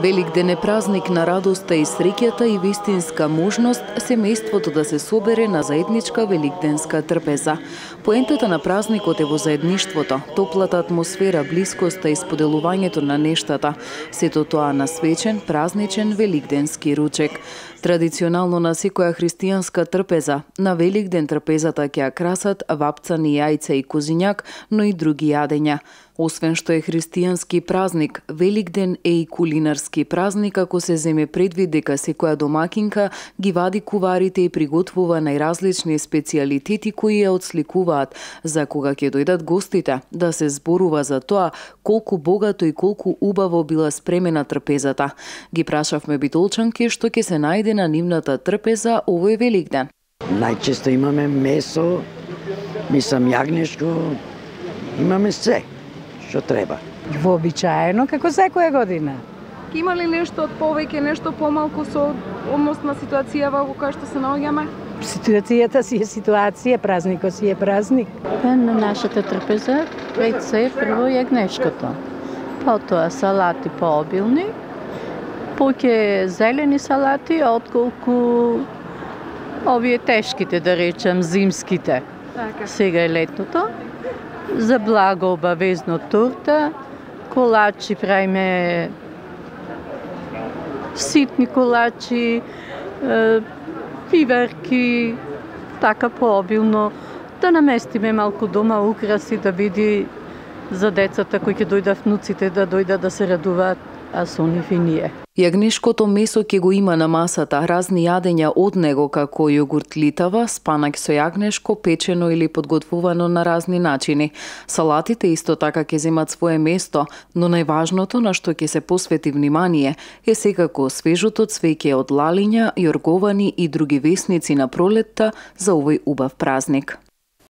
Великден е празник на радоста и среќата и вистинска можност семејството да се собере на заедничка великденска трпеза. Поентата на празникот е во заедништвото, топлата атмосфера, блискоста и споделувањето на нештата, сето тоа на свечен, празничен великденски ручек. Традиционално на секоја христијанска трпеза, на Великден трпезата ќе ја красат вапцани јајца и козињак, но и други јадења. Освен што е христијански празник, Великден е и кулинарски празник, ако се земе предвид дека секоја домакинка ги вади куварите и приготвува најразлични специјалитети кои ја отсликуваат за кога ќе дојдат гостите, да се зборува за тоа колку богато и колку убаво била спремена трпезата. Ги прашавме битолчанки што ќе се најде на нивната трпеза овој Великден. Најчесто имаме месо, јагнешко, имаме се што треба. Вообичаено како секоја година. Има ли нешто од повеќе, нешто помалку со однос на ситуацијава во која што се наоѓаме? Ситуацијата си е ситуација, празникот си е празник. На нашата трпеза пред се прво јагнешкото. Потоа салати пообилни, поќе зелени салати, отколку овие тешките, да речем, зимските. Сега е летното. За благо обавезно торта, колачи правиме ситни колачи, пиверки, така пообилно, да наместиме малку дома украси, да види за децата кои ќе дојдат внуците, да дојдат да се радуваат, а со нив и ние. Јагнешкото месо ќе го има на масата, разни јадења од него како јогурт литава, спанаќ со јагнешко, печено или подготвувано на разни начини. Салатите исто така ќе земат свое место, но најважното на што ќе се посвети внимание е секако свежото цвеќе од лалиња, јорговани и други весници на пролетта за овој убав празник.